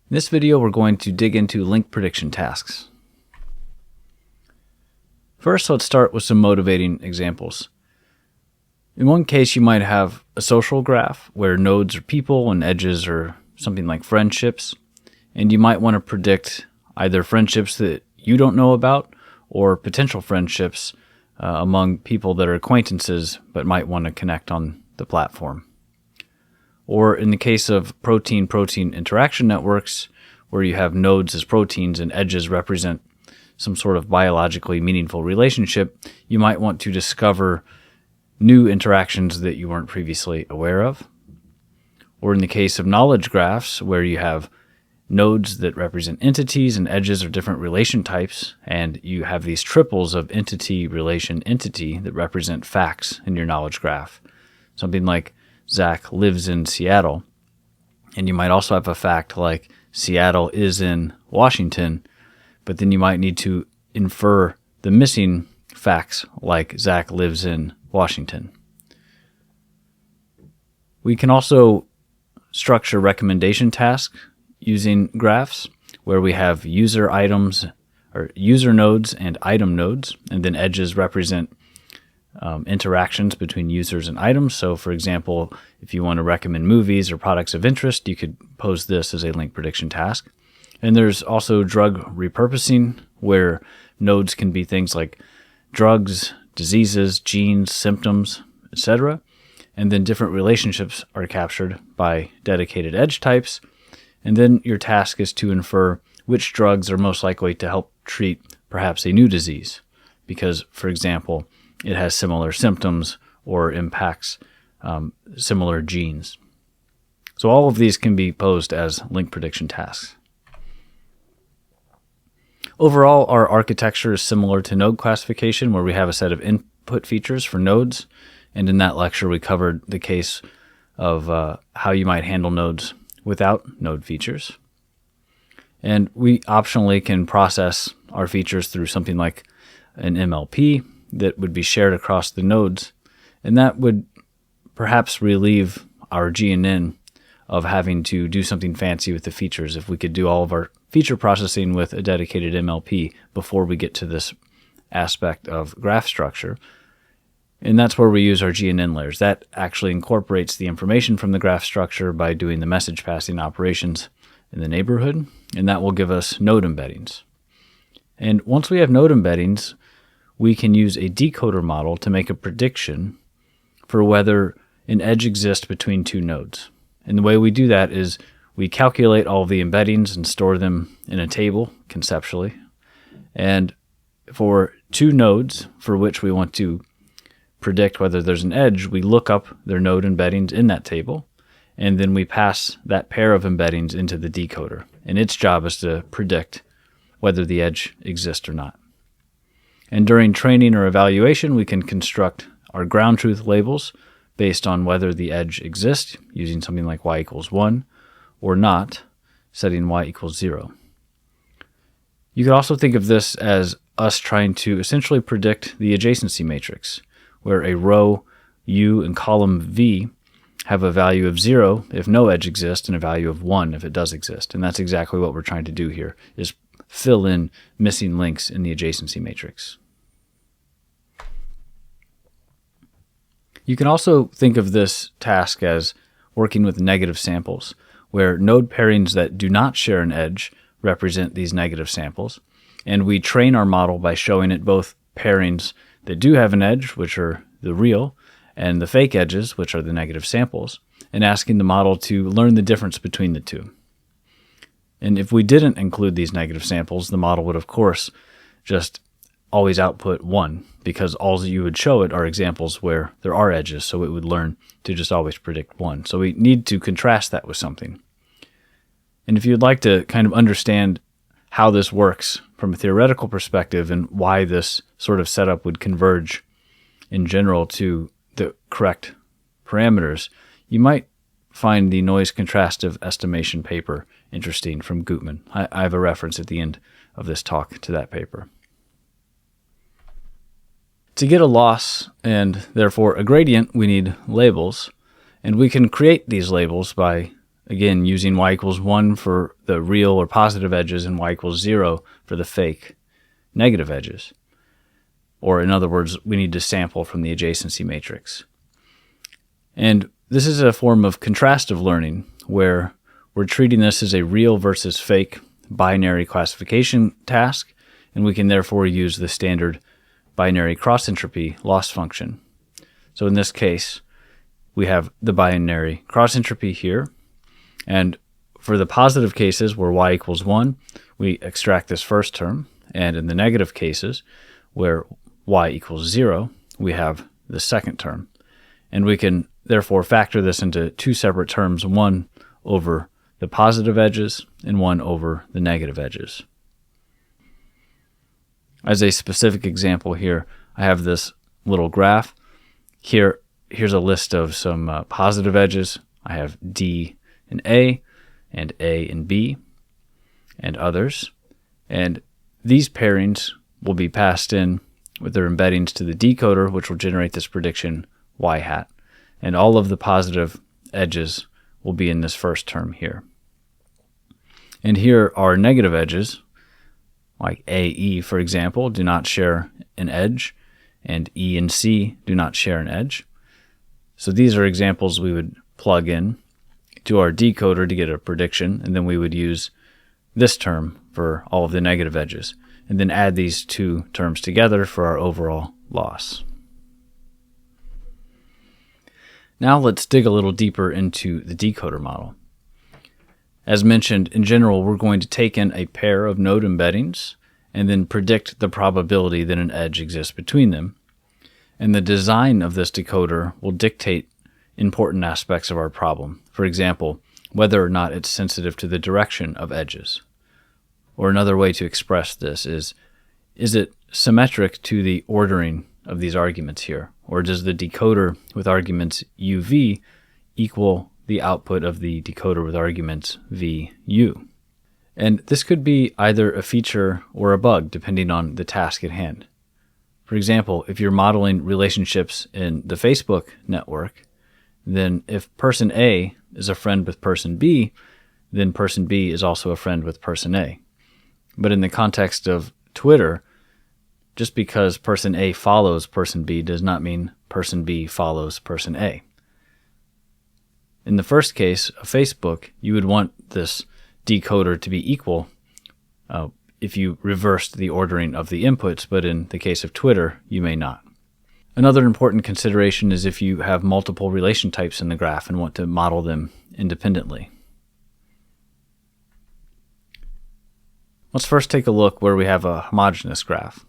In this video, we're going to dig into link prediction tasks. First, let's start with some motivating examples. In one case, you might have a social graph where nodes are people and edges are something like friendships, and you might want to predict either friendships that you don't know about or potential friendships among people that are acquaintances but might want to connect on the platform. Or in the case of protein-protein interaction networks, where you have nodes as proteins and edges represent some sort of biologically meaningful relationship, you might want to discover new interactions that you weren't previously aware of. Or in the case of knowledge graphs, where you have nodes that represent entities and edges are different relation types, and you have these triples of entity, relation, entity that represent facts in your knowledge graph. Something like Zach lives in Seattle, and you might also have a fact like Seattle is in Washington, but then you might need to infer the missing facts like Zach lives in Washington. We can also structure recommendation tasks using graphs where we have user items or user nodes and item nodes, and then edges represent interactions between users and items. So for example, if you want to recommend movies or products of interest, you could pose this as a link prediction task. And there's also drug repurposing, where nodes can be things like drugs, diseases, genes, symptoms, etc. And then different relationships are captured by dedicated edge types. And then your task is to infer which drugs are most likely to help treat perhaps a new disease, because, for example, it has similar symptoms or impacts similar genes. So all of these can be posed as link prediction tasks. Overall, our architecture is similar to node classification, where we have a set of input features for nodes. And in that lecture, we covered the case of how you might handle nodes without node features. And we optionally can process our features through something like an MLP that would be shared across the nodes. And that would perhaps relieve our GNN of having to do something fancy with the features if we could do all of our feature processing with a dedicated MLP before we get to this aspect of graph structure. And that's where we use our GNN layers. That actually incorporates the information from the graph structure by doing the message passing operations in the neighborhood, and that will give us node embeddings. And once we have node embeddings, we can use a decoder model to make a prediction for whether an edge exists between two nodes. And the way we do that is we calculate all of the embeddings and store them in a table conceptually. And for two nodes for which we want to predict whether there's an edge, we look up their node embeddings in that table, and then we pass that pair of embeddings into the decoder. And its job is to predict whether the edge exists or not. And during training or evaluation, we can construct our ground truth labels based on whether the edge exists, using something like y equals 1, or not, setting y equals 0. You could also think of this as us trying to essentially predict the adjacency matrix, where a row U and column V have a value of 0 if no edge exists and a value of 1 if it does exist. And that's exactly what we're trying to do here, is fill in missing links in the adjacency matrix. You can also think of this task as working with negative samples, where node pairings that do not share an edge represent these negative samples. And we train our model by showing it both pairings that do have an edge, which are the real, and the fake edges, which are the negative samples, and asking the model to learn the difference between the two. And if we didn't include these negative samples, the model would, of course, just always output 1, because all you would show it are examples where there are edges, so it would learn to just always predict 1. So we need to contrast that with something. And if you'd like to kind of understand how this works from a theoretical perspective and why this sort of setup would converge in general to the correct parameters, you might find the noise contrastive estimation paper interesting from Gutman. I have a reference at the end of this talk to that paper. To get a loss and therefore a gradient, we need labels, and we can create these labels by again, using y equals 1 for the real or positive edges and y equals 0 for the fake negative edges. Or in other words, we need to sample from the adjacency matrix. And this is a form of contrastive learning where we're treating this as a real versus fake binary classification task, and we can therefore use the standard binary cross-entropy loss function. So in this case, we have the binary cross-entropy here, and for the positive cases where y equals 1, we extract this first term, and in the negative cases where y equals 0, we have the second term. And we can therefore factor this into two separate terms, one over the positive edges and one over the negative edges. As a specific example here, I have this little graph. Here's a list of some positive edges. I have D and A and B and others. And these pairings will be passed in with their embeddings to the decoder, which will generate this prediction y hat. And all of the positive edges will be in this first term here. And here are negative edges, like AE, for example, do not share an edge, and E and C do not share an edge. So these are examples we would plug in to our decoder to get a prediction, and then we would use this term for all of the negative edges, and then add these two terms together for our overall loss. Now let's dig a little deeper into the decoder model. As mentioned, in general, we're going to take in a pair of node embeddings and then predict the probability that an edge exists between them. And the design of this decoder will dictate important aspects of our problem. For example, whether or not it's sensitive to the direction of edges. Or another way to express this is it symmetric to the ordering of these arguments here? Or does the decoder with arguments UV equal the output of the decoder with arguments VU? And this could be either a feature or a bug, depending on the task at hand. For example, if you're modeling relationships in the Facebook network, then if person A is a friend with person B, then person B is also a friend with person A. But in the context of Twitter, just because person A follows person B does not mean person B follows person A. In the first case of Facebook, you would want this decoder to be equal if you reversed the ordering of the inputs, but in the case of Twitter, you may not. Another important consideration is if you have multiple relation types in the graph and want to model them independently. Let's first take a look where we have a homogeneous graph.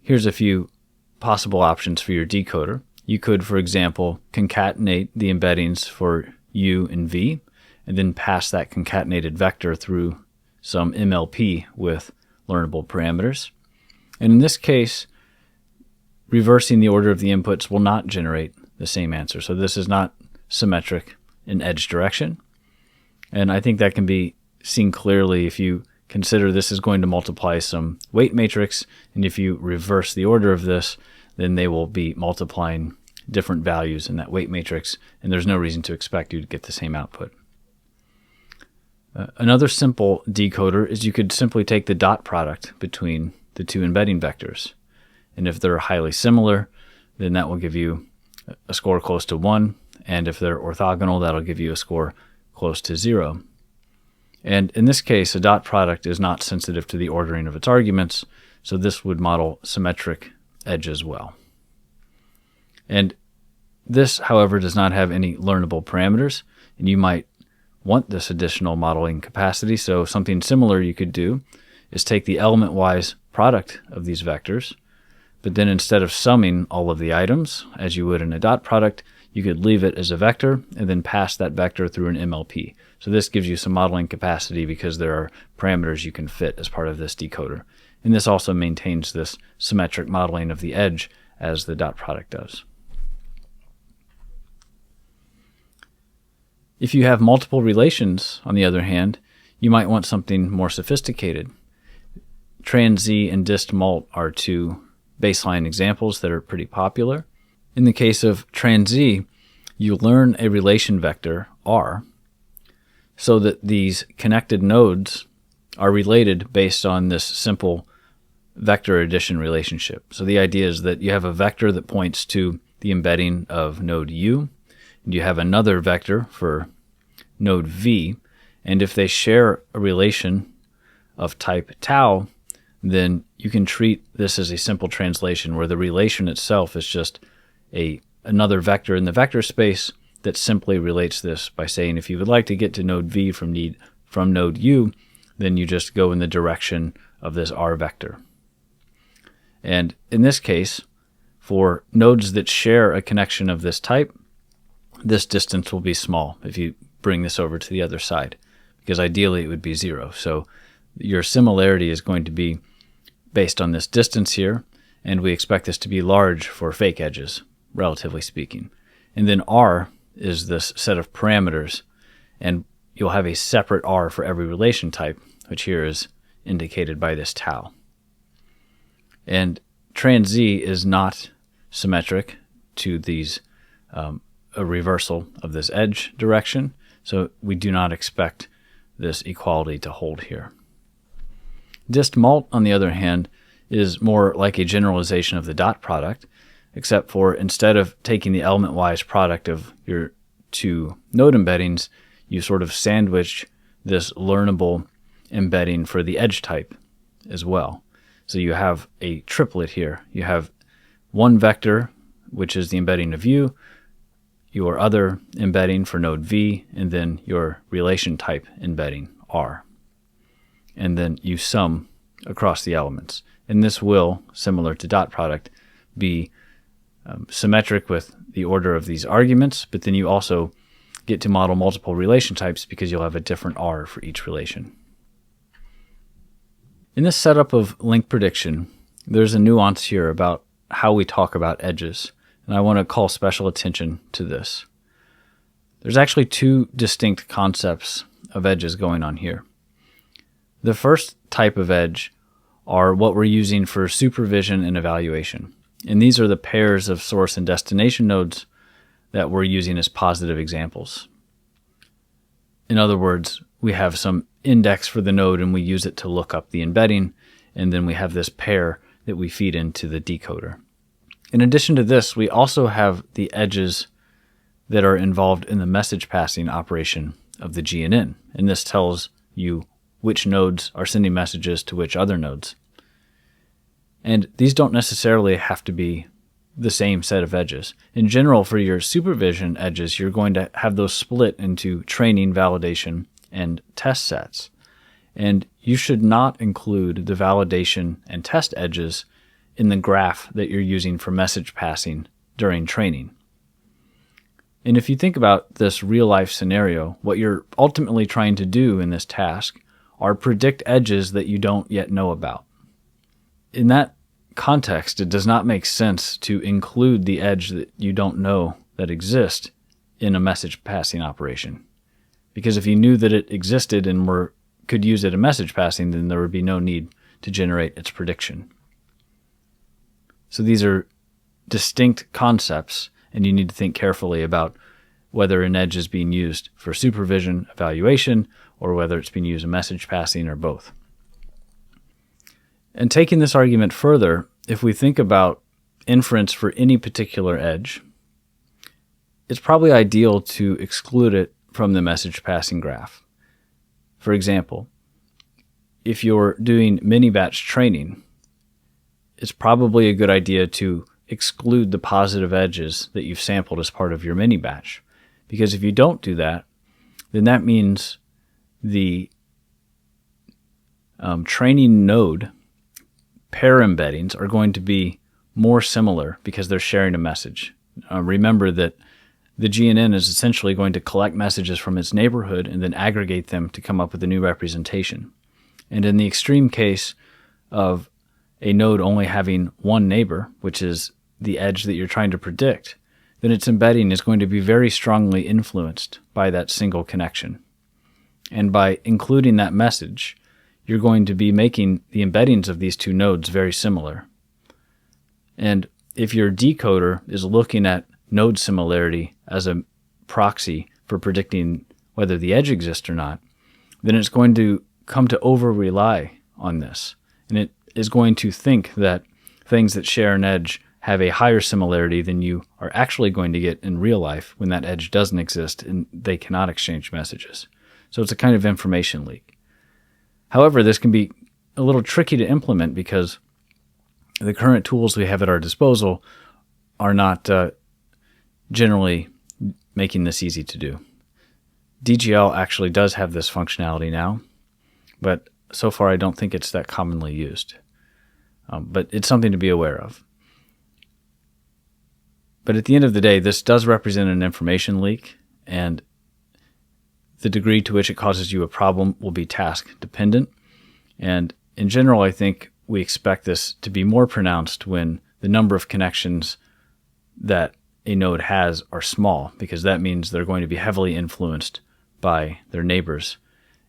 Here's a few possible options for your decoder. You could, for example, concatenate the embeddings for U and V, and then pass that concatenated vector through some MLP with learnable parameters. And in this case, reversing the order of the inputs will not generate the same answer. So this is not symmetric in edge direction. And I think that can be seen clearly if you consider this is going to multiply some weight matrix, and if you reverse the order of this, then they will be multiplying different values in that weight matrix, and there's no reason to expect you to get the same output. Another simple decoder is you could simply take the dot product between the two embedding vectors. And if they're highly similar, then that will give you a score close to 1. And if they're orthogonal, that'll give you a score close to 0. And in this case, a dot product is not sensitive to the ordering of its arguments, so this would model symmetric edge as well. And this, however, does not have any learnable parameters, and you might want this additional modeling capacity. So something similar you could do is take the element-wise product of these vectors, but then instead of summing all of the items, as you would in a dot product, you could leave it as a vector and then pass that vector through an MLP. So this gives you some modeling capacity because there are parameters you can fit as part of this decoder. And this also maintains this symmetric modeling of the edge as the dot product does. If you have multiple relations, on the other hand, you might want something more sophisticated. Trans-Z and dist-mult are two baseline examples that are pretty popular. In the case of trans-Z, you learn a relation vector, R, so that these connected nodes are related based on this simple vector addition relationship. So the idea is that you have a vector that points to the embedding of node U, and you have another vector for node V, and if they share a relation of type tau, then you can treat this as a simple translation where the relation itself is just another vector in the vector space that simply relates this by saying if you would like to get to node V from node U, then you just go in the direction of this R vector. And in this case, for nodes that share a connection of this type, this distance will be small if you bring this over to the other side, because ideally it would be 0. So your similarity is going to be based on this distance here, and we expect this to be large for fake edges, relatively speaking. And then R is this set of parameters, and you'll have a separate R for every relation type, which here is indicated by this tau. And trans Z is not symmetric to these a reversal of this edge direction, so we do not expect this equality to hold here. Dist mult, on the other hand, is more like a generalization of the dot product, except for instead of taking the element-wise product of your two node embeddings, you sort of sandwich this learnable embedding for the edge type as well. So you have a triplet here. You have one vector, which is the embedding of U, your other embedding for node V, and then your relation type embedding R. And then you sum across the elements. And this will, similar to dot product, be symmetric with the order of these arguments, but then you also get to model multiple relation types because you'll have a different R for each relation. In this setup of link prediction, there's a nuance here about how we talk about edges, and I want to call special attention to this. There's actually two distinct concepts of edges going on here. The first type of edge are what we're using for supervision and evaluation, and these are the pairs of source and destination nodes that we're using as positive examples. In other words, we have some index for the node and we use it to look up the embedding, and then we have this pair that we feed into the decoder. In addition to this, we also have the edges that are involved in the message passing operation of the GNN, and this tells you which nodes are sending messages to which other nodes. And these don't necessarily have to be the same set of edges. In general, for your supervision edges, you're going to have those split into training, validation, and test sets. And you should not include the validation and test edges in the graph that you're using for message passing during training. And if you think about this real-life scenario, what you're ultimately trying to do in this task are predict edges that you don't yet know about. In that context, it does not make sense to include the edge that you don't know that exists in a message passing operation. Because if you knew that it existed and could use it in message passing, then there would be no need to generate its prediction. So these are distinct concepts, and you need to think carefully about whether an edge is being used for supervision, evaluation, or whether it's being used in message passing, or both. And taking this argument further, if we think about inference for any particular edge, it's probably ideal to exclude it from the message passing graph. For example, if you're doing mini-batch training, it's probably a good idea to exclude the positive edges that you've sampled as part of your mini-batch. Because if you don't do that, then that means the training node pair embeddings are going to be more similar because they're sharing a message. Remember that the GNN is essentially going to collect messages from its neighborhood and then aggregate them to come up with a new representation. And in the extreme case of a node only having one neighbor, which is the edge that you're trying to predict, then its embedding is going to be very strongly influenced by that single connection. And by including that message, you're going to be making the embeddings of these two nodes very similar. And if your decoder is looking at node similarity as a proxy for predicting whether the edge exists or not, then it's going to come to over-rely on this. And it is going to think that things that share an edge have a higher similarity than you are actually going to get in real life when that edge doesn't exist and they cannot exchange messages. So it's a kind of information leak. However, this can be a little tricky to implement because the current tools we have at our disposal are not generally making this easy to do. DGL actually does have this functionality now, but so far I don't think it's that commonly used. But it's something to be aware of. But at the end of the day, this does represent an information leak, and the degree to which it causes you a problem will be task dependent. And in general, I think we expect this to be more pronounced when the number of connections that a node has are small, because that means they're going to be heavily influenced by their neighbors.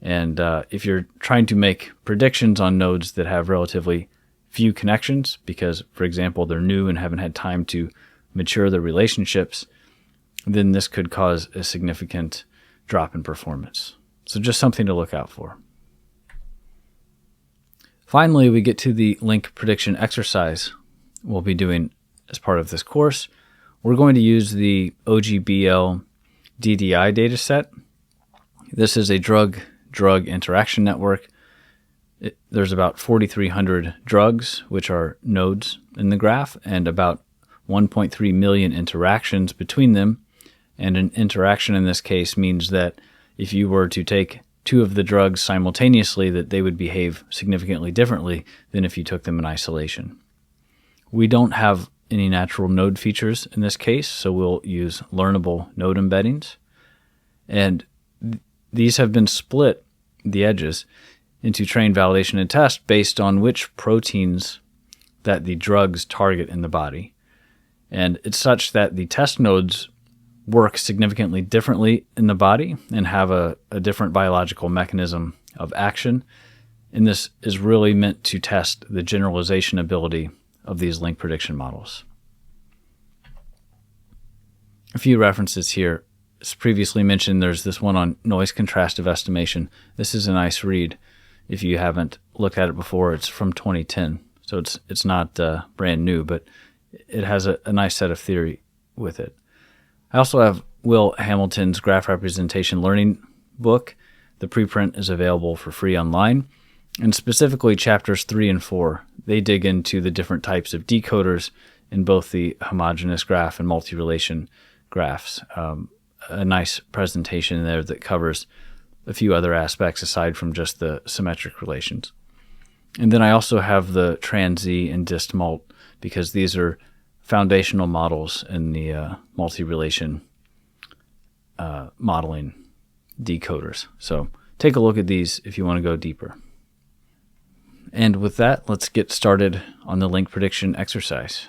And if you're trying to make predictions on nodes that have relatively few connections, because, for example, they're new and haven't had time to mature their relationships, then this could cause a significant drop in performance. So just something to look out for. Finally, we get to the link prediction exercise we'll be doing as part of this course. We're going to use the OGBL DDI dataset. This is a drug-drug interaction network. There's about 4,300 drugs, which are nodes in the graph, and about 1.3 million interactions between them. And an interaction in this case means that if you were to take two of the drugs simultaneously, that they would behave significantly differently than if you took them in isolation. We don't have any natural node features in this case, so we'll use learnable node embeddings. And these have been split, the edges, into train, validation, and test based on which proteins that the drugs target in the body. And it's such that the test nodes work significantly differently in the body and have a different biological mechanism of action. And this is really meant to test the generalization ability of these link prediction models. A few references here. As previously mentioned, there's this one on noise contrastive estimation. This is a nice read. If you haven't looked at it before, it's from 2010. So it's not brand new, but it has a nice set of theory with it. I also have Will Hamilton's Graph Representation Learning book. The preprint is available for free online. And specifically chapters 3 and 4, they dig into the different types of decoders in both the homogeneous graph and multi-relation graphs. A nice presentation there that covers a few other aspects aside from just the symmetric relations. And then I also have the trans-Z and dist-mult, because these are foundational models in the multi-relation modeling decoders. So take a look at these if you want to go deeper. And with that, let's get started on the link prediction exercise.